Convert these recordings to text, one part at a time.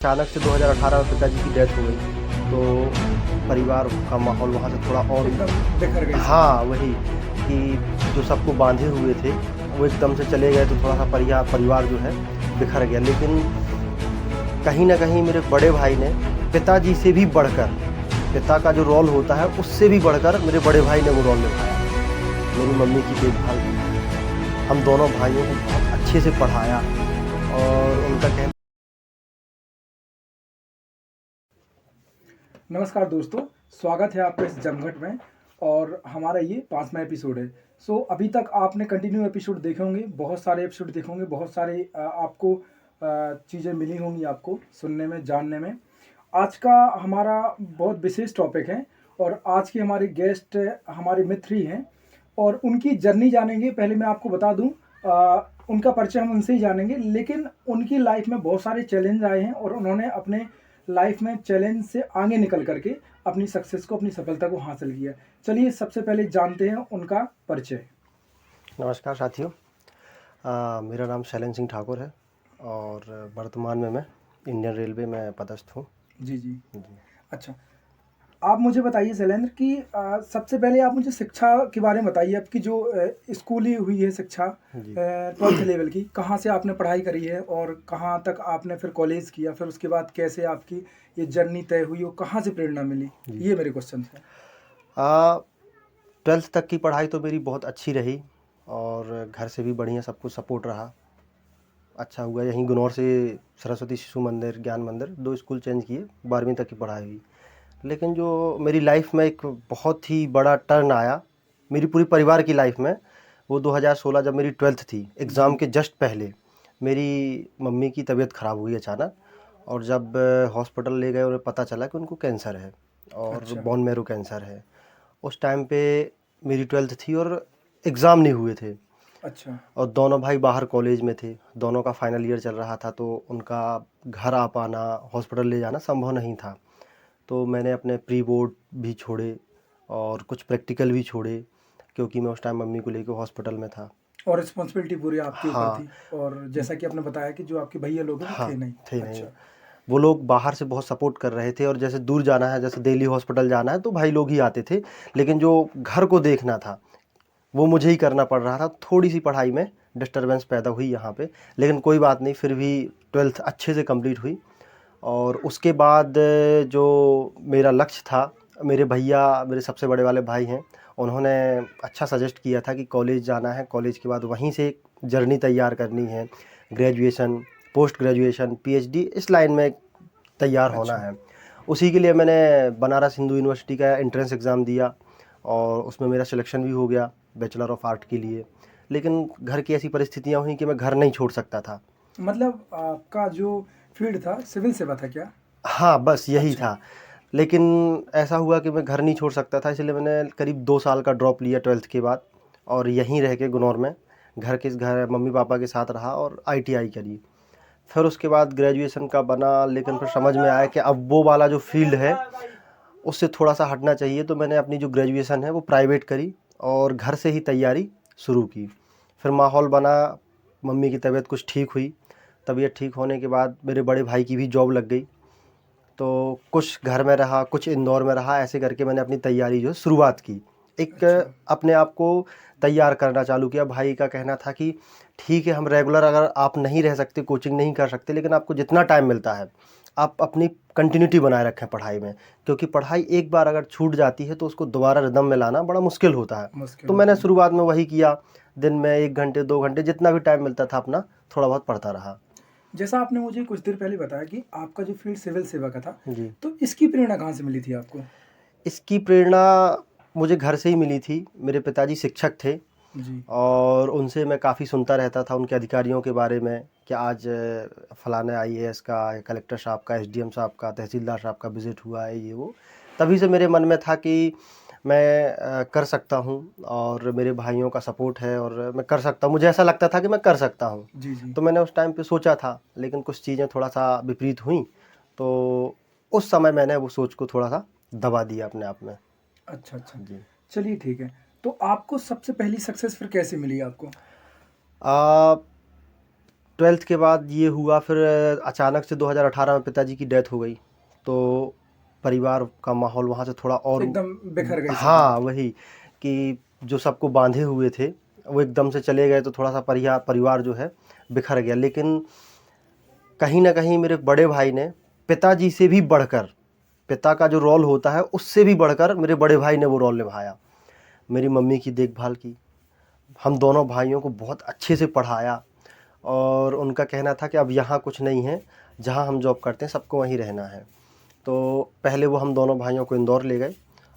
अचानक से 2018 में पिताजी की डेथ हो गई, तो परिवार का माहौल वहाँ से थोड़ा और एकदम बिखर गई सब। हाँ, वही कि जो सबको बाँधे हुए थे, वो एकदम से चले गए, तो थोड़ा-सा परिवार जो है बिखर गया। लेकिन कहीं न कहीं मेरे बड़े भाई ने पिताजी से भी बढ़कर, पिता का जो रोल होता है, उससे भी बढ़कर मेरे बड़े भाई ने वो रोल निभाया। मेरी मम्मी की देखभाल की, हम दोनों भाइयों को बहुत अच्छे से पढ़ाया और उनका कहना। नमस्कार दोस्तों, स्वागत है आपका इस जमघट में। और हमारा ये 5वां एपिसोड है। अभी तक आपने कंटिन्यू एपिसोड देखे होंगे, बहुत सारे एपिसोड देखे होंगे, बहुत सारे आपको चीज़ें मिली होंगी आपको सुनने में, जानने में। आज का हमारा बहुत विशेष टॉपिक है और आज के हमारे गेस्ट हमारे मित्र ही हैं और उनकी जर्नी जानेंगे। पहले मैं आपको बता दूं, उनका परिचय हम उनसे ही जानेंगे, लेकिन उनकी लाइफ में बहुत सारे चैलेंज आए हैं और उन्होंने अपने लाइफ में चैलेंज से आगे निकल करके अपनी सक्सेस को, अपनी सफलता को हासिल किया। चलिए सबसे पहले जानते हैं उनका परिचय। नमस्कार साथियों, मेरा नाम शैलेंद्र सिंह ठाकुर है और वर्तमान में मैं इंडियन रेलवे में पदस्थ हूँ। जी जी। जी। अच्छा, आप मुझे बताइए शैलेंद्र कि सबसे पहले आप मुझे शिक्षा के बारे में बताइए। आपकी जो स्कूली हुई है शिक्षा, जी। 12th लेवल की, कहाँ से आपने पढ़ाई करी है और कहाँ तक आपने फिर कॉलेज किया, फिर उसके बाद कैसे आपकी ये जर्नी तय हुई और कहाँ से प्रेरणा मिली, जी। ये मेरे क्वेश्चन है। 12th तक की पढ़ाई तो मेरी बहुत अच्छी रही और घर से भी बढ़िया सब कुछ सपोर्ट रहा। अच्छा हुआ यहीं गुनौर से सरस्वती शिशु मंदिर, ज्ञान मंदिर 2 स्कूल चेंज किए, 12वीं तक की पढ़ाई हुई। लेकिन जो मेरी लाइफ में एक बहुत ही बड़ा टर्न आया, मेरी पूरी परिवार की लाइफ में, वो 2016 जब मेरी 12th थी, एग्ज़ाम जी। के जस्ट पहले मेरी मम्मी की तबीयत ख़राब हुई अचानक। और जब हॉस्पिटल ले गए, उन्हें पता चला कि उनको कैंसर है और अच्छा। बोन मैरो कैंसर है। उस टाइम पे मेरी 12th थी और एग्ज़ाम नहीं हुए थे अच्छा। और दोनों भाई बाहर कॉलेज में थे, दोनों का फाइनल ईयर चल रहा था, तो उनका घर आ पाना, हॉस्पिटल ले जाना संभव नहीं था। तो मैंने अपने प्री बोर्ड भी छोड़े और कुछ प्रैक्टिकल भी छोड़े, क्योंकि मैं उस टाइम मम्मी को लेकर हॉस्पिटल में था। और रिस्पॉन्सिबिलिटी पूरी आपके ऊपर हाँ। थी। और जैसा कि आपने बताया कि जो आपके भैया लोग हैं वो हाँ, थे नहीं। थे नहीं। अच्छा। वो लोग बाहर से बहुत सपोर्ट कर रहे थे और जैसे दूर जाना है, जैसे दिल्ली हॉस्पिटल जाना है, तो भाई लोग ही आते थे। लेकिन जो घर को देखना था, वो मुझे ही करना पड़ रहा था। थोड़ी सी पढ़ाई में डिस्टरबेंस पैदा हुई यहाँ पे, लेकिन कोई बात नहीं, फिर भी 12th अच्छे से कंप्लीट हुई। और उसके बाद जो मेरा लक्ष्य था, मेरे भैया, मेरे सबसे बड़े वाले भाई हैं, उन्होंने अच्छा सजेस्ट किया था कि कॉलेज जाना है, कॉलेज के बाद वहीं से एक जर्नी तैयार करनी है, ग्रेजुएशन, पोस्ट ग्रेजुएशन, पीएचडी, इस लाइन में तैयार होना अच्छा। है। उसी के लिए मैंने बनारस हिंदू यूनिवर्सिटी का एंट्रेंस एग्ज़ाम दिया और उसमें मेरा सिलेक्शन भी हो गया बैचलर ऑफ आर्ट के लिए। लेकिन घर की ऐसी परिस्थितियाँ हुई कि मैं घर नहीं छोड़ सकता था। मतलब आपका जो फील्ड था सिविल सेवा था क्या? हाँ, बस यही अच्छा। था। लेकिन ऐसा हुआ कि मैं घर नहीं छोड़ सकता था, इसलिए मैंने करीब 2 साल का ड्रॉप लिया 12th के बाद और यहीं रह के गुनौर में घर मम्मी पापा के साथ रहा और आईटीआई करी। फिर उसके बाद ग्रेजुएशन का बना, लेकिन फिर समझ में आया कि अब वो वाला जो फील्ड है, उससे थोड़ा-सा हटना चाहिए, तो मैंने अपनी जो ग्रेजुएशन है वो प्राइवेट करी और घर से ही तैयारी शुरू की। फिर माहौल बना, मम्मी की तबीयत कुछ ठीक हुई। तबीयत ठीक होने के बाद मेरे बड़े भाई की भी जॉब लग गई, तो कुछ घर में रहा, कुछ इंदौर में रहा, ऐसे करके मैंने अपनी तैयारी जो शुरुआत की। एक अच्छा। अपने आप को तैयार करना चालू किया। भाई का कहना था कि ठीक है, हम रेगुलर अगर आप नहीं रह सकते, कोचिंग नहीं कर सकते, लेकिन आपको जितना टाइम मिलता है, आप अपनी कंटिन्यूटी बनाए रखें पढ़ाई में, क्योंकि पढ़ाई एक बार अगर छूट जाती है तो उसको दोबारा रिदम में लाना बड़ा मुश्किल होता है। मुश्किल तो मैंने होता है। शुरुआत में वही किया, दिन में 1 घंटे 2 घंटे जितना भी टाइम मिलता था अपना थोड़ा बहुत पढ़ता रहा। जैसा आपने मुझे कुछ देर पहले बताया कि आपका जो फील्ड सिविल सेवा का था, जी। तो इसकी प्रेरणा कहाँ से मिली थी आपको? इसकी प्रेरणा मुझे घर से ही मिली थी। मेरे पिताजी शिक्षक थे जी। और उनसे मैं काफ़ी सुनता रहता था उनके अधिकारियों के बारे में कि आज फलाने आईएएस का, कलेक्टर साहब का, एसडीएम साहब का, तहसीलदार साहब का विज़िट हुआ है, ये वो। तभी से मेरे मन में था कि मैं कर सकता हूँ और मेरे भाइयों का सपोर्ट है और मैं कर सकता हूँ। मुझे ऐसा लगता था कि मैं कर सकता हूँ। जी जी। तो मैंने उस टाइम पे सोचा था, लेकिन कुछ चीज़ें थोड़ा-सा विपरीत हुईं, तो उस समय मैंने वो सोच को थोड़ा-सा दबा दिया अपने आप में। अच्छा अच्छा। जी। चलिए ठीक है। तो आपको सबसे पहली सक्सेस फिर कैसे मिली आपको? आ, 12th के बाद ये हुआ, फिर अचानक से 2018 में पिताजी की डेथ हो गई, तो परिवार का माहौल वहाँ से थोड़ा और एकदम बिखर गई सब हाँ बात। वही कि जो सबको बांधे हुए थे वो एकदम से चले गए, तो थोड़ा सा परिवार जो है बिखर गया। लेकिन कहीं ना कहीं मेरे बड़े भाई ने पिताजी से भी बढ़कर, पिता का जो रोल होता है उससे भी बढ़कर मेरे बड़े भाई ने वो रोल निभाया। मेरी मम्मी की देखभाल की, हम दोनों भाइयों को बहुत अच्छे से पढ़ाया, और उनका कहना था कि अब यहाँ कुछ नहीं है, जहाँ हम जॉब करते हैं सबको वहीं रहना है। तो पहले वो हम दोनों भाइयों को इंदौर ले गए,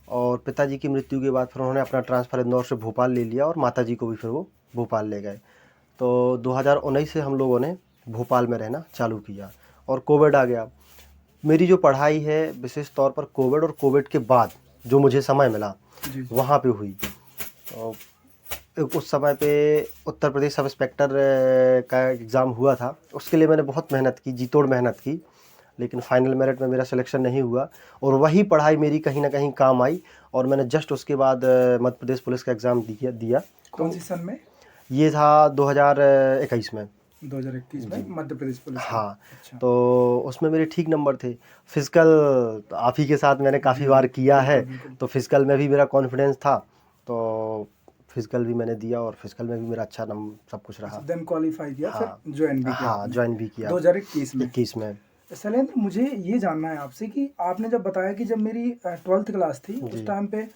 और पिताजी की मृत्यु के बाद फिर उन्होंने अपना ट्रांसफ़र इंदौर से भोपाल ले लिया, और माताजी को भी फिर वो भोपाल ले गए। तो 2019 से हम लोगों ने भोपाल में रहना चालू किया, और कोविड आ गया। मेरी जो पढ़ाई है विशेष तौर पर कोविड और कोविड के बाद जो मुझे समय मिला जी। वहाँ पे हुई। उस समय पे उत्तर प्रदेश सब इंस्पेक्टर का एग्ज़ाम हुआ था, उसके लिए मैंने बहुत मेहनत की, जी तोड़ मेहनत की, लेकिन फाइनल मेरिट में मेरा सिलेक्शन नहीं हुआ, और वही पढ़ाई मेरी कहीं ना कहीं काम आई। और मैंने जस्ट उसके बाद मध्य प्रदेश पुलिस का एग्ज़ाम दिया। कौन सी सन में? ये था 2021 में। 2021 में मध्य प्रदेश पुलिस का। हाँ, अच्छा। तो उसमें मेरे ठीक नंबर थे। फिजिकल तो आप ही के साथ मैंने काफ़ी बार किया है, बिल्कुल, बिल्कुल। तो फिजिकल में भी मेरा कॉन्फिडेंस था, तो फिजिकल भी मैंने दिया, और फिजिकल में भी मेरा अच्छा नंबर सब कुछ रहा। देन क्वालिफाई किया, हाँ, फिर ज्वाइन भी किया हाँ आपने ज्वाइन भी किया 2021 में। 21 में। शैलेंद्र, मुझे ये जानना है आपसे कि आपने जब बताया कि जब मेरी 12th क्लास थी जी। उस टाइम पे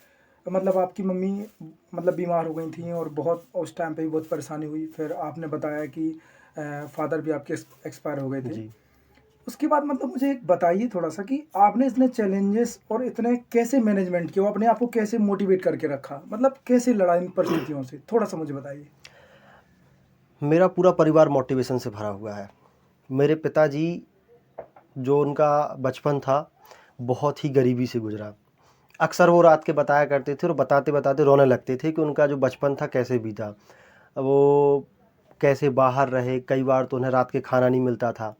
मतलब आपकी मम्मी मतलब बीमार हो गई थी और बहुत उस टाइम पे भी बहुत परेशानी हुई, फिर आपने बताया कि फादर भी आपके एक्सपायर हो गए थे। जी। उसके बाद मतलब मुझे एक बताइए थोड़ा सा कि आपने इतने चैलेंजेस और इतने कैसे मैनेजमेंट किया, अपने आप को कैसे मोटिवेट करके रखा, मतलब कैसे लड़ा इन परिस्थितियों से, थोड़ा सा मुझे बताइए। मेरा पूरा परिवार मोटिवेशन से भरा हुआ है। मेरे पिताजी, जो उनका बचपन था बहुत ही गरीबी से गुजरा। अक्सर वो रात के बताया करते थे, और बताते बताते रोने लगते थे कि उनका जो बचपन था कैसे बीता। वो कैसे बाहर रहे, कई बार तो उन्हें रात के खाना नहीं मिलता था।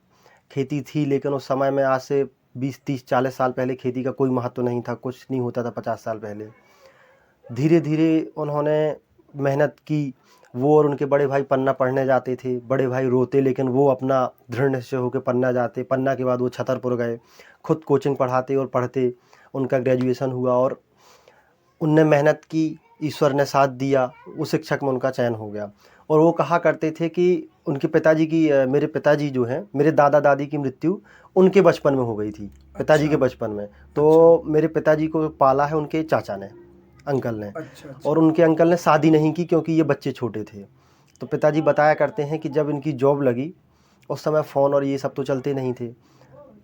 खेती थी, लेकिन उस समय में आज से 20 30 40 साल पहले खेती का कोई महत्व नहीं था, कुछ नहीं होता था 50 साल पहले। धीरे धीरे उन्होंने मेहनत की। वो और उनके बड़े भाई पन्ना पढ़ने जाते थे, बड़े भाई रोते, लेकिन वो अपना दृढ़ निश्चय होकर पन्ना जाते। पन्ना के बाद वो छतरपुर गए, खुद कोचिंग पढ़ाते और पढ़ते। उनका ग्रेजुएशन हुआ, और उनने मेहनत की, ईश्वर ने साथ दिया, उस शिक्षक में उनका चयन हो गया। और वो कहा करते थे कि उनके पिताजी की मेरे पिताजी जो हैं, मेरे दादा दादी की मृत्यु उनके बचपन में हो गई थी, पिताजी के अच्छा। बचपन में। तो मेरे पिताजी को पाला है उनके चाचा ने, अंकल ने, अच्छा, अच्छा। और उनके अंकल ने शादी नहीं की क्योंकि ये बच्चे छोटे थे। तो पिताजी बताया करते हैं कि जब इनकी जॉब लगी उस समय फ़ोन और ये सब तो चलते नहीं थे।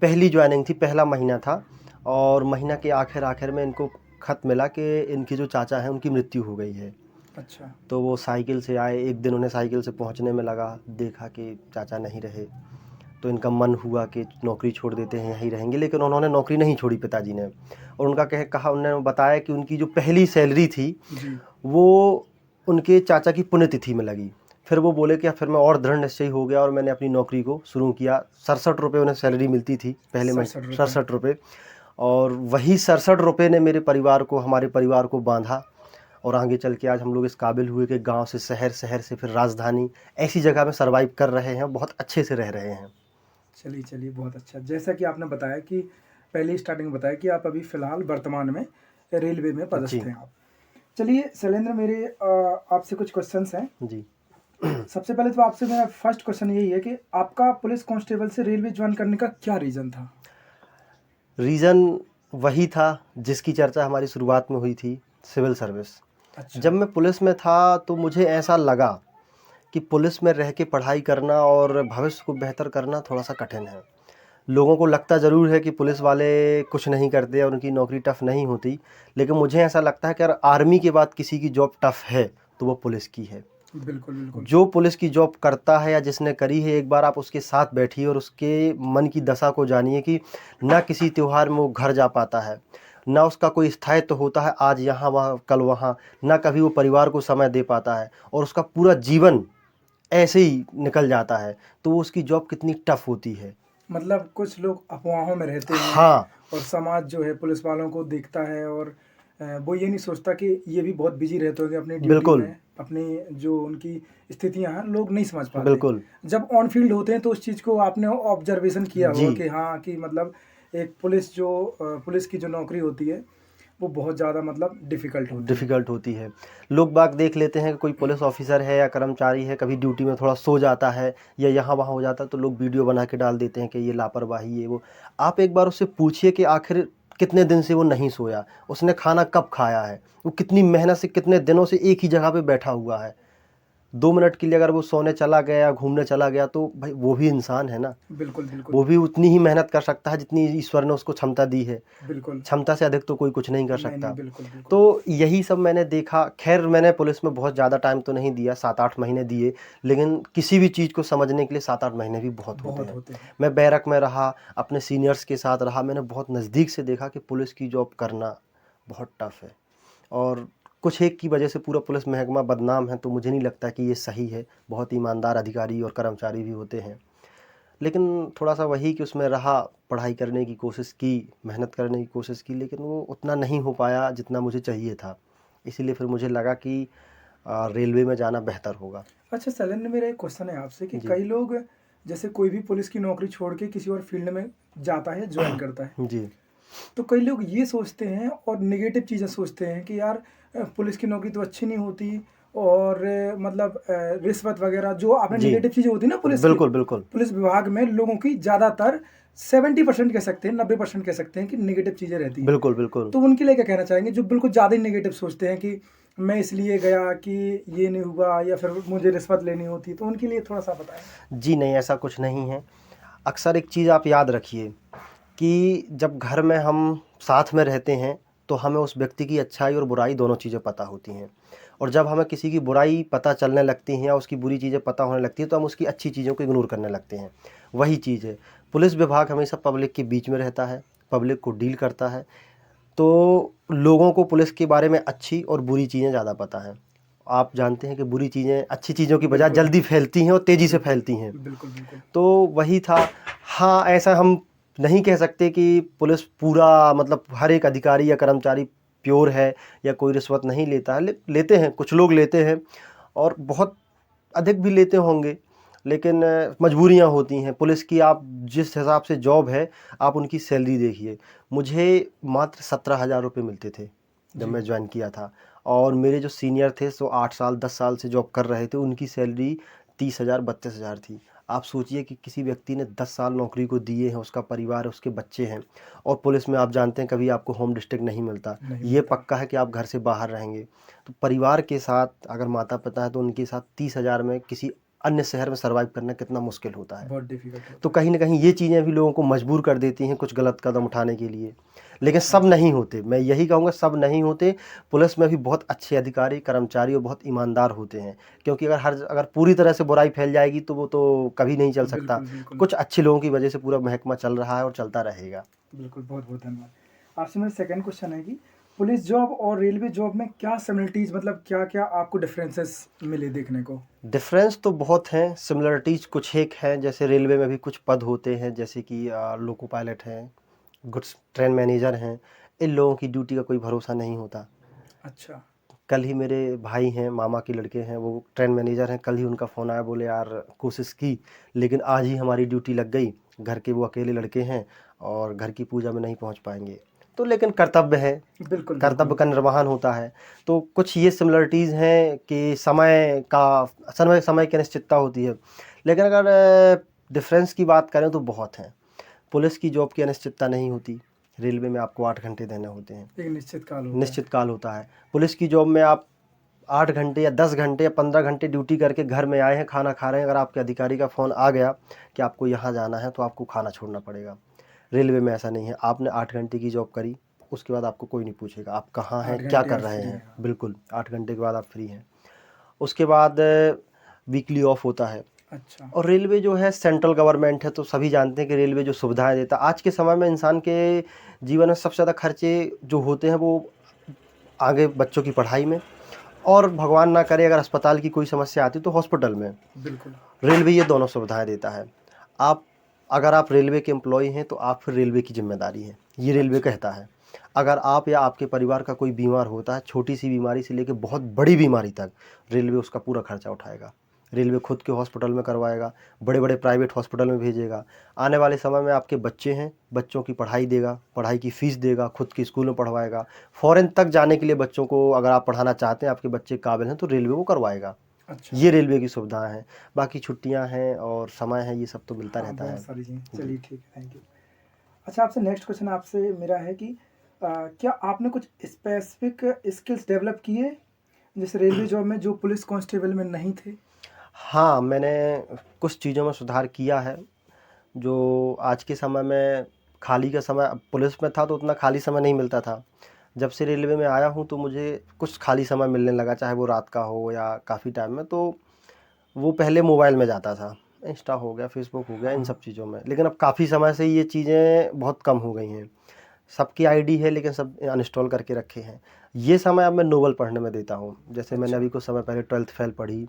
पहली ज्वाइनिंग थी, पहला महीना था, और महीना के आखिर में इनको खत मिला कि इनके जो चाचा हैं उनकी मृत्यु हो गई है। अच्छा। तो वो साइकिल से आए, एक दिन उन्हें साइकिल से पहुंचने में लगा, देखा कि चाचा नहीं रहे, तो इनका मन हुआ कि नौकरी छोड़ देते हैं, यहीं रहेंगे। लेकिन उन्होंने नौकरी नहीं छोड़ी पिताजी ने, और उनका कहा उन्होंने बताया कि उनकी जो पहली सैलरी थी जी। वो उनके चाचा की पुण्यतिथि में लगी। फिर वो बोले कि फिर मैं और दृढ़ निश्चयी हो गया, और मैंने अपनी नौकरी को शुरू किया। 67 रुपये उन्हें सैलरी मिलती थी पहले महीने, 67 रुपये। 67 रुपये। और वही 67 रुपये ने मेरे परिवार को, हमारे परिवार को बांधा, और आगे चल के आज हम लोग इस काबिल हुए कि गांव से शहर, शहर से फिर राजधानी, ऐसी जगह में सर्वाइव कर रहे हैं, बहुत अच्छे से रह रहे हैं। चलिए चलिए, बहुत अच्छा। जैसा कि आपने बताया कि पहले स्टार्टिंग में बताया कि आप अभी फ़िलहाल वर्तमान में रेलवे में जी। पदस्थ हैं आप। चलिए शैलेंद्र, मेरे आपसे कुछ क्वेश्चंस हैं। जी। सबसे पहले तो आपसे मेरा फर्स्ट क्वेश्चन यही है कि आपका पुलिस कांस्टेबल से रेलवे ज्वाइन करने का क्या रीज़न था? रीज़न वही था जिसकी चर्चा हमारी शुरुआत में हुई थी, सिविल सर्विस। अच्छा। जब मैं पुलिस में था तो मुझे ऐसा लगा कि पुलिस में रह के पढ़ाई करना और भविष्य को बेहतर करना थोड़ा सा कठिन है। लोगों को लगता ज़रूर है कि पुलिस वाले कुछ नहीं करते और उनकी नौकरी टफ़ नहीं होती, लेकिन मुझे ऐसा लगता है कि अगर आर्मी के बाद किसी की जॉब टफ़ है तो वो पुलिस की है। बिल्कुल, बिल्कुल। जो पुलिस की जॉब करता है या जिसने करी है, एक बार आप उसके साथ बैठिए और उसके मन की दशा को जानिए कि ना किसी त्यौहार में वो घर जा पाता है, ना उसका कोई स्थायित्व होता है, आज यहाँ वहाँ कल वहाँ, ना कभी वो परिवार को समय दे पाता है, और उसका पूरा जीवन ऐसे ही निकल जाता है। तो वो उसकी जॉब कितनी टफ़ होती है। मतलब कुछ लोग अफवाहों में रहते हैं हाँ, और समाज जो है पुलिस वालों को देखता है और वो ये नहीं सोचता कि ये भी बहुत बिजी रहते होंगे अपनी ड्यूटी बिल्कुल, में, अपनी जो उनकी स्थितियां हैं लोग नहीं समझ पाते। बिल्कुल। जब ऑन फील्ड होते हैं तो उस चीज़ को आपने ऑब्जर्वेशन किया जी। होगा कि हाँ, कि मतलब एक पुलिस की जो नौकरी होती है वो बहुत ज़्यादा मतलब डिफ़िकल्ट होती है। डिफ़िकल्ट होती है। लोग बाग देख लेते हैं कि कोई पुलिस ऑफ़िसर है या कर्मचारी है, कभी ड्यूटी में थोड़ा सो जाता है या यहाँ-वहाँ हो जाता है, तो लोग वीडियो बना के डाल देते हैं कि ये लापरवाही, ये वो। आप एक बार उससे पूछिए कि आखिर कितने दिन से वो नहीं सोया? उसने खाना कब खाया है? वो कितनी मेहनत से कितने दिनों से एक ही जगह पे बैठा हुआ है? 2 मिनट के लिए अगर वो सोने चला गया या घूमने चला गया, तो भाई वो भी इंसान है ना। बिल्कुल, बिल्कुल। वो भी उतनी ही मेहनत कर सकता है जितनी ईश्वर ने उसको क्षमता दी है। बिल्कुल। क्षमता से अधिक तो कोई कुछ नहीं कर नहीं, नहीं, सकता। बिल्कुल, बिल्कुल। तो यही सब मैंने देखा। ख़ैर मैंने पुलिस में बहुत ज़्यादा टाइम तो नहीं दिया, 7-8 महीने दिए, लेकिन किसी भी चीज़ को समझने के लिए 7-8 महीने भी बहुत होते बहुत हैं। होते हैं। मैं बैरक में रहा, अपने सीनियर्स के साथ रहा, मैंने बहुत नज़दीक से देखा कि पुलिस की जॉब करना बहुत टफ़ है और कुछ एक की वजह से पूरा पुलिस महकमा बदनाम है, तो मुझे नहीं लगता कि ये सही है। बहुत ईमानदार अधिकारी और कर्मचारी भी होते हैं। लेकिन थोड़ा-सा वही कि उसमें रहा, पढ़ाई करने की कोशिश की, मेहनत करने की कोशिश की, लेकिन वो उतना नहीं हो पाया जितना मुझे चाहिए था। इसीलिए फिर मुझे लगा कि रेलवे में जाना बेहतर होगा। अच्छा शैलेंद्र, मेरा एक क्वेश्चन है आपसे कि जी, कई लोग जैसे कोई भी पुलिस की नौकरी छोड़ के किसी और फील्ड में जाता है, जॉइन करता है, जी, तो कई लोग ये सोचते हैं और नेगेटिव चीज़ें सोचते हैं कि यार पुलिस की नौकरी तो अच्छी नहीं होती और मतलब रिश्वत वगैरह जो आपने जी। नेगेटिव चीज़ें होती है ना बिल्कुल, बिल्कुल। पुलिस विभाग में लोगों की ज़्यादातर 70% कह सकते हैं, 90% कह सकते हैं कि नेगेटिव चीज़ें रहती हैं। बिल्कुल, बिल्कुल। तो उनके लिए क्या कहना चाहेंगे जो बिल्कुल ज़्यादा ही नेगेटिव सोचते हैं कि मैं इसलिए गया कि ये नहीं हुआ या फिर मुझे रिश्वत लेनी होती, तो उनके लिए थोड़ा-सा बताएँ? जी नहीं, ऐसा कुछ नहीं है। अक्सर एक चीज़ आप याद रखिए कि जब घर में हम साथ में रहते हैं, तो हमें उस व्यक्ति की अच्छाई और बुराई दोनों चीज़ें पता होती हैं। और जब हमें किसी की बुराई पता चलने लगती हैं या उसकी बुरी चीज़ें पता होने लगती हैं, तो हम उसकी अच्छी चीज़ों को इग्नोर करने लगते हैं। वही चीज़ है, पुलिस विभाग हमेशा पब्लिक के बीच में रहता है, पब्लिक को डील करता है, तो लोगों को पुलिस के बारे में अच्छी और बुरी चीज़ें ज़्यादा पता हैं। आप जानते हैं कि बुरी चीज़ें अच्छी चीज़ों की बजाय बिल्कुल, जल्दी फैलती हैं और तेज़ी से बिल्कुल। फैलती हैं। बिल्कुल, बिल्कुल। तो वही था। हाँ, ऐसा हम नहीं कह सकते कि पुलिस पूरा मतलब हर एक अधिकारी या कर्मचारी प्योर है या कोई रिश्वत नहीं लेता है। लेते हैं, कुछ लोग लेते हैं और बहुत अधिक भी लेते होंगे, लेकिन मजबूरियाँ होती हैं। पुलिस की आप जिस हिसाब से जॉब है, आप उनकी सैलरी देखिए। मुझे मात्र 17,000 रुपये मिलते थे, जब जी। मैं जॉइन किया था और मेरे जो सीनियर थे, सो 8 साल, 10 साल से जॉब कर रहे थे, उनकी सैलरी 30,000, 32,000 थी। आप सोचिए कि किसी व्यक्ति ने 10 साल नौकरी को दिए हैं, उसका परिवार है, उसके बच्चे हैं और पुलिस में आप जानते हैं कभी आपको होम डिस्ट्रिक्ट नहीं मिलता। नहीं ये मिलता। पक्का है कि आप घर से बाहर रहेंगे। तो परिवार के साथ अगर माता-पिता है तो उनके साथ 30,000 में किसी अन्य शहर में सर्वाइव करना कितना मुश्किल होता है। बहुत डिफ़िकल्ट तो होता है। कहीं न कहीं ये चीज़ें भी लोगों को मजबूर कर देती हैं कुछ गलत कदम उठाने के लिए। लेकिन अच्छा। सब नहीं होते, मैं यही कहूँगा सब नहीं होते। पुलिस में भी बहुत अच्छे अधिकारी, कर्मचारी और बहुत ईमानदार होते हैं। क्योंकि अगर पूरी तरह से बुराई फैल जाएगी तो वो तो कभी नहीं चल सकता। बिल्कुल, बिल्कुल। कुछ अच्छे लोगों की वजह से पूरा महकमा चल रहा है और चलता रहेगा। बिल्कुल, बहुत-बहुत धन्यवाद। आपसे मेरा सेकंड क्वेश्चन है कि पुलिस जॉब और रेलवे जॉब में क्या सिमिलरिटीज़ मतलब क्या-क्या आपको डिफरेंसेस मिले देखने को? डिफ़रेंस तो बहुत हैं, सिमिलरिटीज़ कुछ एक हैं, जैसे रेलवे में भी कुछ पद होते हैं, जैसे कि लोको पायलट हैं, गुड्स ट्रेन मैनेजर हैं। इन लोगों की ड्यूटी का कोई भरोसा नहीं होता। अच्छा। कल ही मेरे भाई हैं, मामा के लड़के हैं, वो ट्रेन मैनेजर हैं, कल ही उनका फ़ोन आया, बोले यार कोशिश की, लेकिन आज ही हमारी ड्यूटी लग गई। घर के वो अकेले लड़के हैं और घर की पूजा में नहीं पहुँच पाएँगे। तो लेकिन कर्तव्य है, बिल्कुल, कर्तव्य बिल्कुल। का निर्वहन होता है। तो कुछ ये सिमिलरिटीज़ हैं कि समय की अनिश्चितता होती है। लेकिन अगर डिफ़रेंस की बात करें तो बहुत हैं। पुलिस की जॉब की अनिश्चितता नहीं होती, रेलवे में आपको 8 घंटे देने होते हैं। एक निश्चित काल होता है। निश्चित काल होता है। पुलिस की जॉब में आप 8 घंटे या 10 घंटे या 15 घंटे ड्यूटी करके घर में आए हैं, खाना खा रहे हैं, अगर आपके अधिकारी का फ़ोन आ गया कि आपको यहाँ जाना है, तो आपको खाना छोड़ना पड़ेगा। रेलवे में ऐसा नहीं है, आपने 8 घंटे की जॉब करी, उसके बाद आपको कोई नहीं पूछेगा, आप कहाँ 8 हैं, क्या घंटे कर आप रहे फ्री हैं? हैं। बिल्कुल, 8 घंटे के बाद आप फ्री हैं। उसके बाद वीकली ऑफ होता है। अच्छा। और रेलवे जो है सेंट्रल गवर्नमेंट है, तो सभी जानते हैं कि रेलवे जो सुविधाएँ देता है, आज के समय में इंसान के जीवन में सबसे ज़्यादा खर्चे जो होते हैं, वो आगे बच्चों की पढ़ाई में और भगवान ना करे अगर अस्पताल की कोई समस्या आती है तो हॉस्पिटल में। बिल्कुल। रेलवे ये दोनों सुविधाएँ देता है। आप अगर आप रेलवे के एम्प्लॉयी हैं तो आप फिर रेलवे की ज़िम्मेदारी है, ये रेलवे अच्छा। कहता है। अगर आप या आपके परिवार का कोई बीमार होता है, छोटी सी बीमारी से लेकर बहुत बड़ी बीमारी तक, रेलवे उसका पूरा खर्चा उठाएगा। रेलवे खुद के हॉस्पिटल में करवाएगा, बड़े बड़े प्राइवेट हॉस्पिटल में भेजेगा। आने वाले समय में आपके बच्चे हैं, बच्चों की पढ़ाई देगा, पढ़ाई की फ़ीस देगा, खुद के स्कूल में पढ़वाएगा। फ़ॉरेन तक जाने के लिए बच्चों को अगर आप पढ़ाना चाहते हैं, आपके बच्चे काबिल हैं, तो रेलवे वो करवाएगा। अच्छा। ये रेलवे की सुविधाएं हैं। बाकी छुट्टियां हैं और समय है, ये सब तो मिलता हाँ, रहता बहुत है। सारी चीज़ें। जी। चलिए ठीक है, थैंक यू। अच्छा, आपसे नेक्स्ट क्वेश्चन आपसे मेरा है कि क्या आपने कुछ स्पेसिफिक स्किल्स डेवलप किए जैसे रेलवे जॉब में जो पुलिस कांस्टेबल में नहीं थे? हाँ, मैंने कुछ चीज़ों में सुधार किया है, जो आज के समय में खाली का समय, पुलिस में था तो उतना खाली समय नहीं मिलता था। जब से रेलवे में आया हूँ तो मुझे कुछ खाली समय मिलने लगा, चाहे वो रात का हो या काफ़ी टाइम में। तो वो पहले मोबाइल में जाता था, इंस्टा हो गया, फेसबुक हो गया, इन हाँ। सब चीज़ों में। लेकिन अब काफ़ी समय से ये चीज़ें बहुत कम हो गई हैं। सबकी आईडी है लेकिन सब अनइंस्टॉल करके रखे हैं। ये समय अब मैं नोवेल पढ़ने में देता हूँ। जैसे मैंने अच्छा। अभी कुछ समय पहले 12th फेल पढ़ी,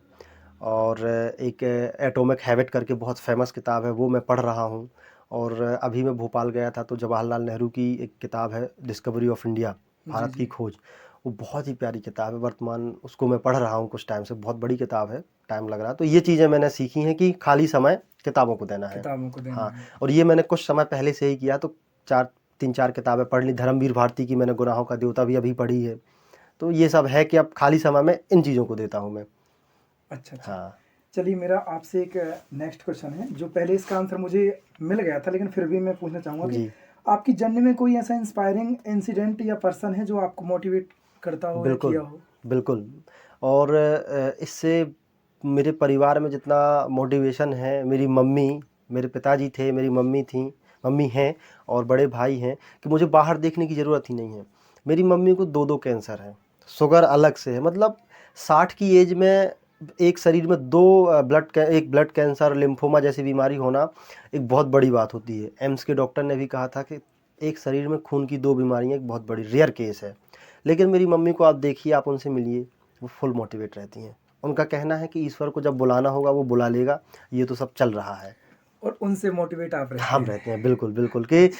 और एक एटॉमिक हैबिट करके बहुत फेमस किताब है, वो मैं पढ़ रहा हूँ। और अभी मैं भोपाल गया था तो जवाहरलाल नेहरू की एक किताब है, डिस्कवरी ऑफ इंडिया, जी, भारत की जी। खोज। वो बहुत ही प्यारी किताब है, वर्तमान उसको मैं पढ़ रहा हूँ कुछ टाइम से। बहुत बड़ी किताब है, टाइम लग रहा है। तो ये चीज़ें मैंने सीखी हैं कि खाली समय किताबों को देना है। किताबों को देना हाँ, है। और ये मैंने कुछ समय पहले से ही किया, तो 3-4 किताबें पढ़ ली। धर्मवीर भारती की मैंने गुनाहों का देवता भी अभी पढ़ी है। तो ये सब है कि अब खाली समय में इन चीज़ों को देता हूँ मैं। अच्छा, अच्छा। हाँ। चलिए, मेरा आपसे एक नेक्स्ट क्वेश्चन है, जो पहले इसका आंसर मुझे मिल गया था, लेकिन फिर भी मैं पूछना चाहूँगा कि जी, आपकी जर्नी में कोई ऐसा इंस्पायरिंग इंसिडेंट या पर्सन है जो आपको मोटिवेट करता हो या बिल्कुल, किया हो? बिल्कुल। और इससे मेरे परिवार में जितना मोटिवेशन है, मेरी मम्मी, मेरे पिताजी थे, मेरी मम्मी थीं, मम्मी हैं, और बड़े भाई हैं, कि मुझे बाहर देखने की ज़रूरत ही नहीं है। मेरी मम्मी को 2-2 कैंसर है, शुगर अलग से है। मतलब 60 की एज में एक शरीर में 2 एक ब्लड कैंसर, लिम्फोमा जैसी बीमारी होना एक बहुत बड़ी बात होती है। एम्स के डॉक्टर ने भी कहा था कि एक शरीर में खून की 2 बीमारियाँ एक बहुत बड़ी रेयर केस है। लेकिन मेरी मम्मी को आप देखिए, आप उनसे मिलिए, वो फुल मोटिवेट रहती हैं। उनका कहना है कि ईश्वर को जब बुलाना होगा वो बुला लेगा, ये तो सब चल रहा है। और उनसे मोटिवेट आप रहते हम हैं। रहते हैं, बिल्कुल, बिल्कुल, कि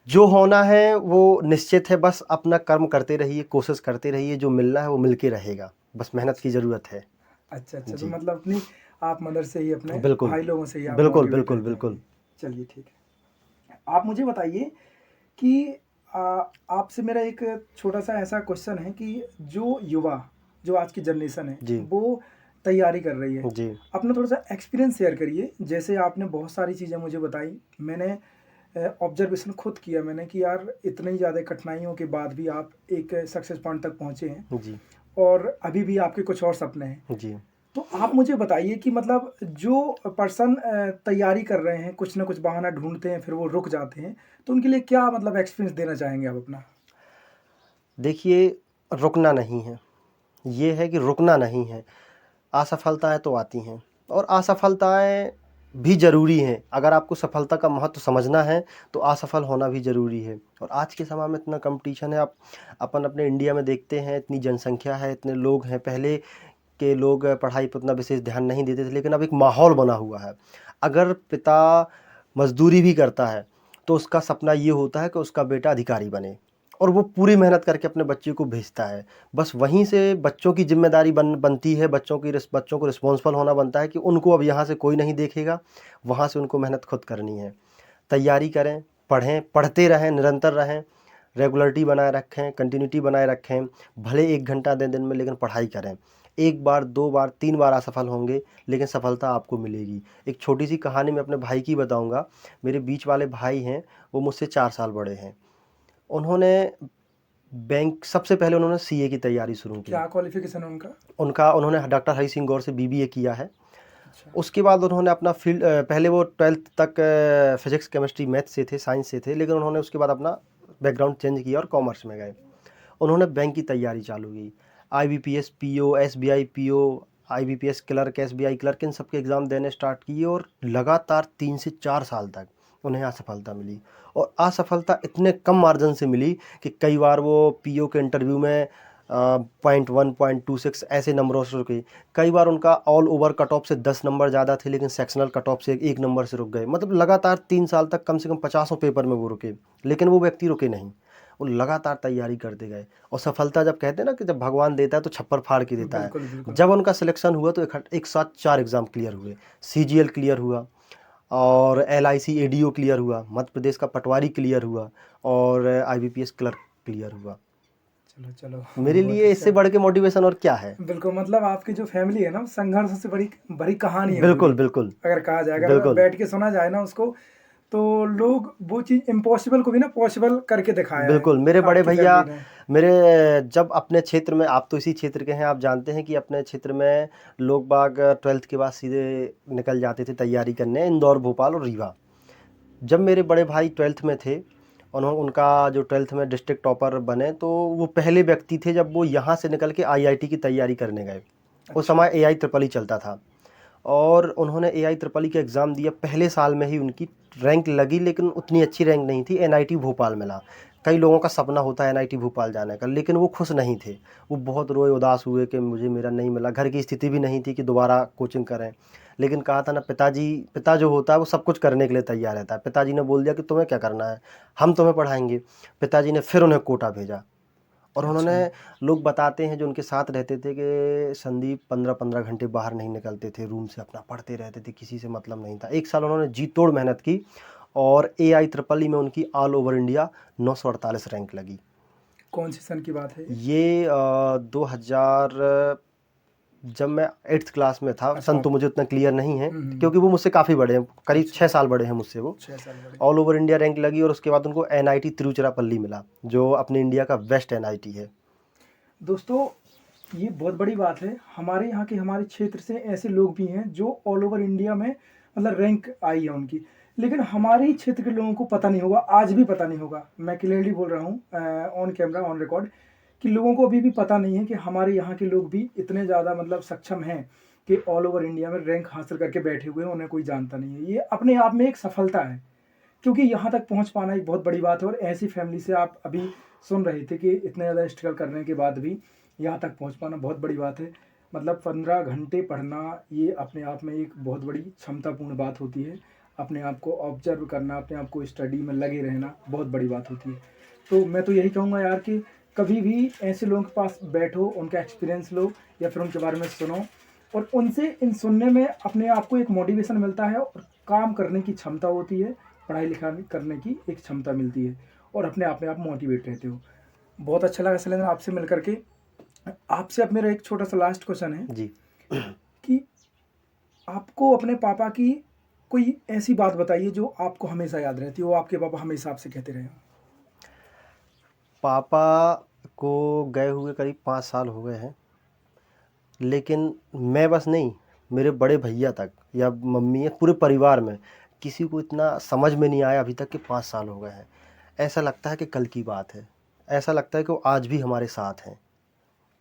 जो होना है वो निश्चित है, बस अपना कर्म करते रहिए, कोशिश करते रहिए, जो मिलना है वो मिल के रहेगा, बस मेहनत की ज़रूरत है। अच्छा, अच्छा। तो जी, मतलब अपनी आप मदर से ही, अपने बिल्कुल, भाई लोगों से ही आप बिल्कुल, मोटिवेट बिल्कुल, रहते बिल्कुल। हैं। चलिए ठीक है। आप मुझे बताइए कि आपसे मेरा एक छोटा-सा ऐसा क्वेश्चन है कि जो युवा, जो आज की जनरेशन है, जी, वो तैयारी कर रही है। जी, अपना थोड़ा-सा एक्सपीरियंस शेयर करिए। जैसे आपने बहुत सारी चीज़ें मुझे बताई, मैंने ऑब्जर्वेशन खुद किया मैंने कि यार इतनी ज़्यादा कठिनाइयों के बाद भी आप एक सक्सेस पॉइंट तक पहुँचे हैं, जी, और अभी भी आपके कुछ और सपने हैं। जी। तो आप मुझे बताइए कि मतलब जो पर्सन तैयारी कर रहे हैं, कुछ ना कुछ बहाना ढूँढते हैं, फिर वो रुक जाते हैं, तो उनके लिए क्या मतलब एक्सपीरियंस देना चाहेंगे आप अपना? देखिए, रुकना नहीं है, ये है कि रुकना नहीं है। असफलताएँ तो आती हैं, और असफलताएँ भी ज़रूरी हैं। अगर आपको सफलता का महत्व समझना है तो असफल होना भी ज़रूरी है। और आज के समय में इतना कॉम्पिटिशन है, आप अपन अपने इंडिया में देखते हैं, इतनी जनसंख्या है, इतने लोग हैं। पहले के लोग पढ़ाई पर उतना विशेष ध्यान नहीं देते थे, लेकिन अब एक माहौल बना हुआ है। अगर पिता मज़दूरी भी करता है तो उसका सपना ये होता है कि उसका बेटा अधिकारी बने, और वो पूरी मेहनत करके अपने बच्चे को भेजता है। बस वहीं से बच्चों की ज़िम्मेदारी बनती है, बच्चों को रिस्पॉन्सिबल होना बनता है कि उनको अब यहाँ से कोई नहीं देखेगा, वहाँ से उनको मेहनत खुद करनी है। तैयारी करें, पढ़ें, पढ़ते रहें, निरंतर रहें, रेगुलरिटी बनाए रखें, कंटिन्यूटी बनाए रखें। भले 1 घंटा दें दिन में, लेकिन पढ़ाई करें। 1 बार, 2 बार, 3 बार असफल होंगे, लेकिन सफलता आपको मिलेगी। एक छोटी-सी कहानी मैं अपने भाई की बताऊँगा। मेरे बीच वाले भाई हैं, वो मुझसे 4 साल बड़े हैं। उन्होंने सबसे पहले उन्होंने सीए की तैयारी शुरू की। क्या क्वालिफ़िकेशन है उनका? उन्होंने डॉक्टर हरि सिंह गौर से बीबीए किया है। अच्छा। उसके बाद उन्होंने अपना फील्ड, पहले वो 12th तक फिजिक्स, केमिस्ट्री, मैथ से थे, साइंस से थे, लेकिन उन्होंने उसके बाद अपना बैकग्राउंड चेंज किया और कॉमर्स में गए। उन्होंने बैंक की तैयारी चालू की, IBPS PO, SBI PO, IBPS clerk, SBI clerk, इन सब के एग्ज़ाम देने स्टार्ट किए, और लगातार 3 से 4 साल तक उन्हें असफलता मिली। और असफलता इतने कम मार्जिन से मिली कि कई बार वो पीओ के इंटरव्यू में 0.1, 0.26 ऐसे नंबरों से रुके। कई बार उनका ऑल ओवर कट ऑफ से 10 नंबर ज़्यादा थे, लेकिन सेक्शनल कट ऑफ से 1 नंबर से रुक गए। मतलब लगातार 3 साल तक कम से कम 50 पेपर में वो रुके, लेकिन वो व्यक्ति रुके नहीं। वो लगातार तैयारी करते गए और सफलता जब कहते हैं ना कि जब भगवान देता है तो छप्पर फाड़ के देता है। बिल्कुल बिल्कुल। जब उनका सिलेक्शन हुआ तो एक साथ 4 एग्ज़ाम क्लियर हुए। सीजीएल क्लियर हुआ और एलआईसी एडीओ क्लियर हुआ, मध्य प्रदेश का पटवारी क्लियर हुआ और आईबीपीएस क्लर्क क्लियर हुआ। चलो चलो, मेरे बहुत लिए इससे अच्छा। बढ़ के मोटिवेशन और क्या है। बिल्कुल, मतलब आपकी जो फैमिली है ना, संघर्ष से बड़ी बड़ी कहानी है बिल्कुल पूरी। बिल्कुल अगर कहा जाए, अगर बिल्कुल बैठ के सुना जाए ना उसको, तो लोग वो चीज़ इम्पॉसिबल को भी ना पॉसिबल करके दिखाया है बिल्कुल। मेरे बड़े आपकी भैया, फैमिली ने। मेरे जब अपने क्षेत्र में, आप तो इसी क्षेत्र के हैं, आप जानते हैं कि अपने क्षेत्र में लोग बाग 12th के बाद सीधे निकल जाते थे तैयारी करने इंदौर, भोपाल और रीवा। जब मेरे बड़े भाई 12th में थे, उनका जो 12th में डिस्ट्रिक्ट टॉपर बने, तो वो पहले व्यक्ति थे जब वो यहाँ से निकल के आईआईटी की तैयारी करने गए। उस अच्छा। समय एआई ट्रिपल ई चलता था और उन्होंने एआई ट्रिपल ई का एग्ज़ाम दिया। पहले साल में ही उनकी रैंक लगी, लेकिन उतनी अच्छी रैंक नहीं थी। एनआईटी भोपाल मिला। कई लोगों का सपना होता है एनआईटी भोपाल जाने का, लेकिन वो खुश नहीं थे। वो बहुत रोए, उदास हुए कि मुझे मेरा नहीं मिला। घर की स्थिति भी नहीं थी कि दोबारा कोचिंग करें, लेकिन कहा था ना, पिता जो होता है वो सब कुछ करने के लिए तैयार रहता है। पिताजी ने बोल दिया कि तुम्हें क्या करना है, हम तुम्हें पढ़ाएंगे। पिताजी ने फिर उन्हें कोटा भेजा और अच्छा। उन्होंने, लोग बताते हैं जो उनके साथ रहते थे कि संदीप 15-15 घंटे बाहर नहीं निकलते थे रूम से, अपना पढ़ते रहते थे, किसी से मतलब नहीं था। 1 साल उन्होंने जी तोड़ मेहनत की और एआई ट्रिपल ई में उनकी ऑल ओवर इंडिया 948 रैंक लगी। कौन सी सन की बात है ये? ये 2000, जब मैं 8th क्लास में था। अच्छा। सन तो मुझे उतना क्लियर नहीं है हम्म। क्योंकि वो मुझसे काफ़ी बड़े हैं, करीब अच्छा। 6 साल बड़े हैं मुझसे वो। 6 साल बड़े। ऑल ओवर इंडिया रैंक लगी और उसके बाद उनको एनआईटी तिरुचिरापल्ली मिला, जो अपने इंडिया का बेस्ट एनआईटी है। दोस्तों, ये बहुत बड़ी बात है। हमारे यहाँ के, हमारे क्षेत्र से ऐसे लोग भी हैं जो ऑल ओवर इंडिया में मतलब रैंक आई है उनकी, लेकिन हमारे ही क्षेत्र के लोगों को पता नहीं होगा, आज भी पता नहीं होगा। मैं क्लियरली बोल रहा हूँ, ऑन कैमरा, ऑन रिकॉर्ड, कि लोगों को अभी भी पता नहीं है कि हमारे यहाँ के लोग भी इतने ज़्यादा मतलब सक्षम हैं कि ऑल ओवर इंडिया में रैंक हासिल करके बैठे हुए हैं, उन्हें कोई जानता नहीं है। ये अपने आप में एक सफलता है, क्योंकि यहाँ तक पहुँच पाना एक बहुत बड़ी बात है। और ऐसी फैमिली से आप अभी सुन रहे थे कि इतने ज़्यादा स्ट्रगल करने के बाद भी यहाँ तक पहुँच पाना बहुत बड़ी बात है। मतलब 15 घंटे पढ़ना, ये अपने आप में एक बहुत बड़ी क्षमतापूर्ण बात होती है। अपने आप को ऑब्जर्व करना, अपने आप को स्टडी में लगे रहना बहुत बड़ी बात होती है। तो मैं तो यही कहूँगा यार कि कभी भी ऐसे लोगों के पास बैठो, उनका एक्सपीरियंस लो या फिर उनके बारे में सुनो, और उनसे इन सुनने में अपने आप को एक मोटिवेशन मिलता है और काम करने की क्षमता होती है, पढ़ाई लिखाई करने की एक क्षमता मिलती है और अपने आप में आप मोटिवेट रहते हो। बहुत अच्छा लगा शैलेंद्र आपसे मिल करके। आपसे अब मेरा एक छोटा सा लास्ट क्वेश्चन है जी। कि आपको अपने पापा की कोई ऐसी बात बताइए जो आपको हमेशा याद रहती हो, आपके पापा हमेशा आपसे कहते रहे हो। पापा को गए हुए करीब 5 साल हो गए हैं, लेकिन मैं बस नहीं, मेरे बड़े भैया तक या मम्मी या पूरे परिवार में किसी को इतना समझ में नहीं आया अभी तक कि 5 साल हो गए हैं। ऐसा लगता है कि कल की बात है, ऐसा लगता है कि वो आज भी हमारे साथ हैं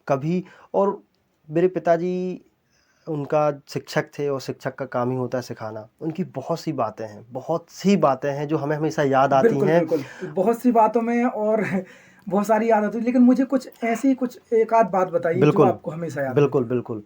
कभी। और मेरे पिताजी, उनका शिक्षक थे और शिक्षक का काम ही होता है सिखाना। उनकी बहुत सी बातें हैं, बहुत सी बातें हैं जो हमें हमेशा याद आती बिल्कुल हैं। बिल्कुल, बहुत सी बातों में और बहुत सारी याद आती है, लेकिन मुझे कुछ ऐसी कुछ एक आध बात बताइए जो बिल्कुल आपको हमेशा याद रहती बिल्कुल है। बिल्कुल।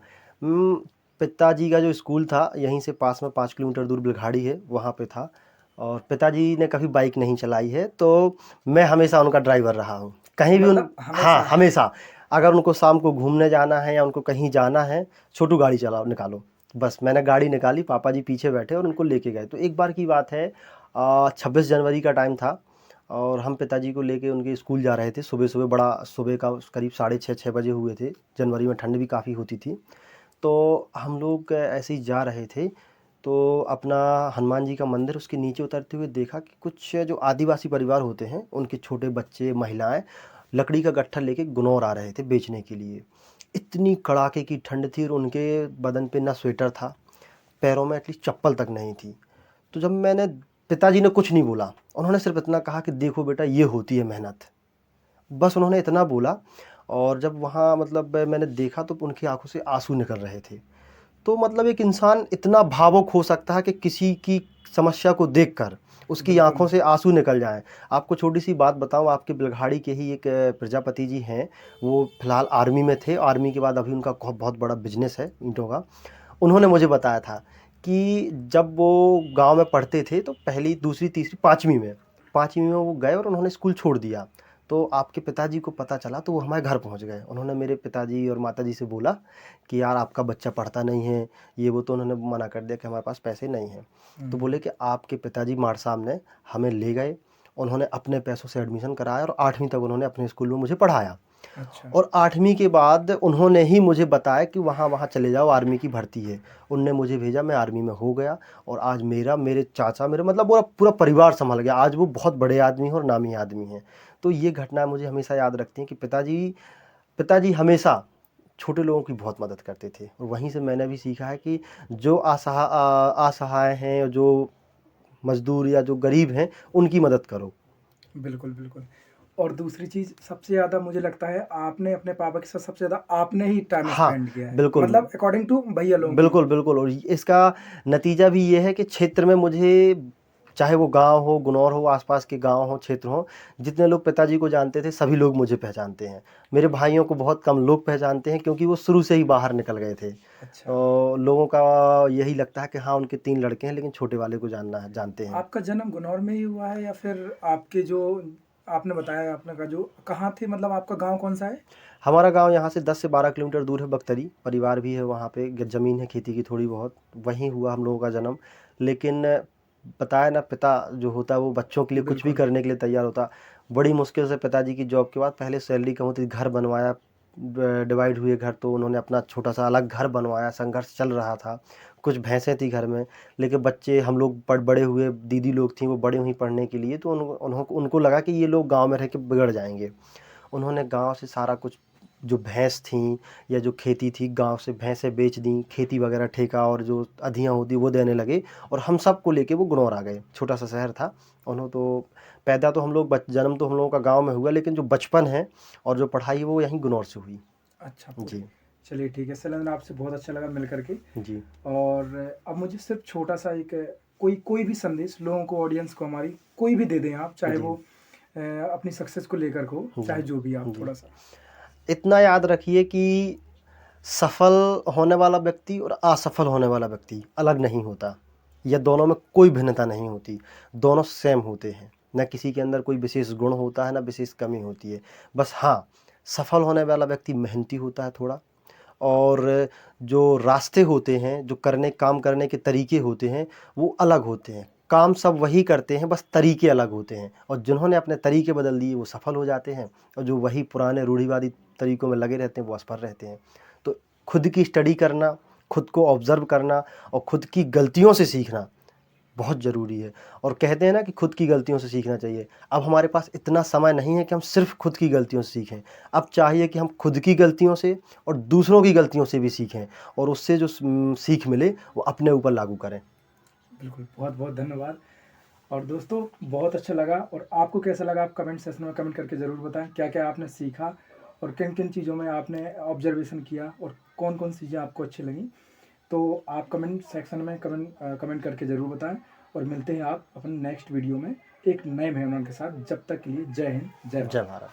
पिताजी का जो स्कूल था यहीं से पास में 5 किलोमीटर दूर बिलघाड़ी है, वहाँ पे था। और पिताजी ने कभी बाइक नहीं चलाई है, तो मैं हमेशा उनका ड्राइवर रहा हूँ कहीं भी मतलब हाँ, हमेशा। हमेशा। अगर उनको शाम को घूमने जाना है या उनको कहीं जाना है, छोटू गाड़ी चलाओ, निकालो। बस मैंने गाड़ी निकाली, पापा जी पीछे बैठे और उनको लेके गए। तो एक बार की बात है, 26 जनवरी का टाइम था और हम पिताजी को लेके उनके स्कूल जा रहे थे। सुबह सुबह, बड़ा सुबह का करीब 6:30-6 बजे हुए थे। जनवरी में ठंड भी काफ़ी होती थी। तो हम लोग ऐसे ही जा रहे थे, तो अपना हनुमान जी का मंदिर, उसके नीचे उतरते हुए देखा कि कुछ जो आदिवासी परिवार होते हैं, उनके छोटे बच्चे, महिलाएं लकड़ी का गट्ठर लेके गुनौर आ रहे थे बेचने के लिए। इतनी कड़ाके की ठंड थी और उनके बदन पे ना स्वेटर था, पैरों में एटलीस्ट चप्पल तक नहीं थी। तो जब मैंने, पिताजी ने कुछ नहीं बोला, उन्होंने सिर्फ इतना कहा कि देखो बेटा, ये होती है मेहनत। बस उन्होंने इतना बोला। और जब वहाँ मतलब मैंने देखा तो उनकी आंखों से आंसू निकल रहे थे। तो मतलब एक इंसान इतना भावुक हो सकता है कि किसी की समस्या को देखकर उसकी बिल्कुल। आंखों से आंसू निकल जाएं। आपको छोटी सी बात बताऊं, आपके बिलघाड़ी के ही एक प्रजापति जी हैं, वो फिलहाल आर्मी में थे। आर्मी के बाद अभी उनका बहुत बड़ा बिजनेस है ईंटों का। उन्होंने मुझे बताया था कि जब वो गांव में पढ़ते थे तो पहली, दूसरी, तीसरी, 5वीं में वो गए और उन्होंने स्कूल छोड़ दिया। तो आपके पिताजी को पता चला तो वो हमारे घर पहुंच गए। उन्होंने मेरे पिताजी और माताजी से बोला कि यार आपका बच्चा पढ़ता नहीं है, ये वो, तो उन्होंने मना कर दिया कि हमारे पास पैसे नहीं हैं। तो बोले कि आपके पिताजी मार साहब ने हमें ले गए, उन्होंने अपने पैसों से एडमिशन कराया और 8वीं तक उन्होंने अपने स्कूल में मुझे पढ़ाया। अच्छा। और 8वीं के बाद उन्होंने ही मुझे बताया कि वहाँ वहाँ चले जाओ, आर्मी की भर्ती है। उनने मुझे भेजा, मैं आर्मी में हो गया और आज मेरे चाचा, मेरे मतलब पूरा पूरा परिवार संभल गया। आज वो बहुत बड़े आदमी हैं और नामी आदमी हैं। तो ये घटना मुझे हमेशा याद रखती है कि पिताजी हमेशा छोटे लोगों की बहुत मदद करते थे। और वहीं से मैंने भी सीखा है कि जो असहाय हैं, जो मजदूर या जो गरीब हैं, उनकी मदद करो। बिल्कुल, बिल्कुल। और दूसरी चीज़ सबसे ज़्यादा मुझे लगता है आपने अपने पापा के साथ सबसे ज़्यादा आपने ही टाइम हाँ, स्पेंड किया है। बिल्कुल। मतलब अकॉर्डिंग टू भैया लोगों की। बिल्कुल, बिल्कुल। और इसका नतीजा भी ये है कि क्षेत्र में मुझे, चाहे वो गाँव हो, गुनौर हो, आस-पास के गाँव हो, क्षेत्र हो, जितने लोग पिताजी को जानते थे, सभी लोग मुझे पहचानते हैं। मेरे भाइयों को बहुत कम लोग पहचानते हैं क्योंकि वो शुरू से ही बाहर निकल गए थे। अच्छा। तो लोगों का यही लगता है कि हाँ, उनके 3 लड़के हैं, लेकिन छोटे वाले को जानते हैं। आपका जन्म गुनौर में ही हुआ है या फिर आपके जो आपने बताया आपने कहा जो कहाँ थे, मतलब आपका गाँव कौन-सा है? हमारा गांव यहाँ से 10 से 12 किलोमीटर दूर है, बख्तरी। परिवार भी है वहाँ पे, ज़मीन है खेती की थोड़ी बहुत, वहीं हुआ हम लोगों का जन्म। लेकिन पता है ना, पिता जो होता है वो बच्चों के लिए कुछ भी बिल्कुल। करने के लिए तैयार होता। बड़ी मुश्किल से पिताजी की जॉब के बाद पहले सैलरी कम होती थी, घर बनवाया, डिवाइड हुए घर, तो उन्होंने अपना छोटा सा अलग घर बनवाया। संघर्ष चल रहा था, कुछ भैंसें थी घर में, लेकिन बच्चे हम लोग बड़े हुए, दीदी लोग थी वो बड़े हुई पढ़ने के लिए, तो उनको लगा कि ये लोग गाँव में रह के बिगड़ जाएंगे। उन्होंने गांव से सारा कुछ, जो भैंस थी या जो खेती थी, गांव से भैंसें बेच दी, खेती वगैरह ठेका और जो अधियाँ होती वो देने लगे। और हम सब को लेके वो गुनौर आ गए। छोटा सा शहर था। उन्होंने तो पैदा तो हम लोग, जन्म तो हम लोगों का गांव में हुआ, लेकिन जो बचपन है और जो पढ़ाई है वो यहीं गुनौर से हुई। अच्छा पूरी। जी। चलिए ठीक है शैलेंद्र, आपसे बहुत अच्छा लगा मिल करके। जी। और अब मुझे सिर्फ छोटा-सा एक कोई भी संदेश लोगों को, ऑडियंस को हमारी कोई भी दे दें आप, चाहे जी। वो अपनी सक्सेस को लेकर को, जी। चाहे जो भी आप जी। थोड़ा-सा। इतना याद रखिए कि सफल होने वाला व्यक्ति और असफल होने वाला व्यक्ति अलग नहीं होता। या दोनों में कोई भिन्नता नहीं होती, दोनों सेम होते हैं। न किसी के अंदर कोई विशेष गुण होता है, न विशेष कमी होती है। बस हाँ, सफल होने वाला व्यक्ति मेहनती होता है थोड़ा, और जो रास्ते होते हैं, जो काम करने के तरीके होते हैं, वो अलग होते हैं। काम सब वही करते हैं, बस तरीके अलग होते हैं। और जिन्होंने अपने तरीके बदल दिए वो सफल हो जाते हैं, और जो वही पुराने रूढ़िवादी तरीकों में लगे रहते हैं वो असफल रहते हैं। तो खुद की स्टडी करना, खुद को ऑब्ज़र्व करना और खुद की गलतियों से सीखना बहुत ज़रूरी है। और कहते हैं ना कि खुद की गलतियों से सीखना चाहिए। अब हमारे पास इतना समय नहीं है कि हम सिर्फ़ खुद की गलतियों से सीखें। अब चाहिए कि हम खुद की गलतियों से और दूसरों की गलतियों से भी सीखें, और उससे जो सीख मिले वो अपने ऊपर लागू करें। बिल्कुल, बहुत-बहुत धन्यवाद। और दोस्तों बहुत अच्छा लगा, और आपको कैसा लगा आप कमेंट सेक्शन में कमेंट करके ज़रूर बताएं। क्या-क्या आपने सीखा और किन-किन चीज़ों में आपने ऑब्जर्वेशन किया और कौन-कौन सी चीज़ें आपको अच्छी लगी। तो आप कमेंट सेक्शन में कमेंट करके ज़रूर बताएं। और मिलते हैं आप अपने नेक्स्ट वीडियो में एक नए मेहमान के साथ। जब तक के लिए जय हिंद, जय जय भारत। भारत।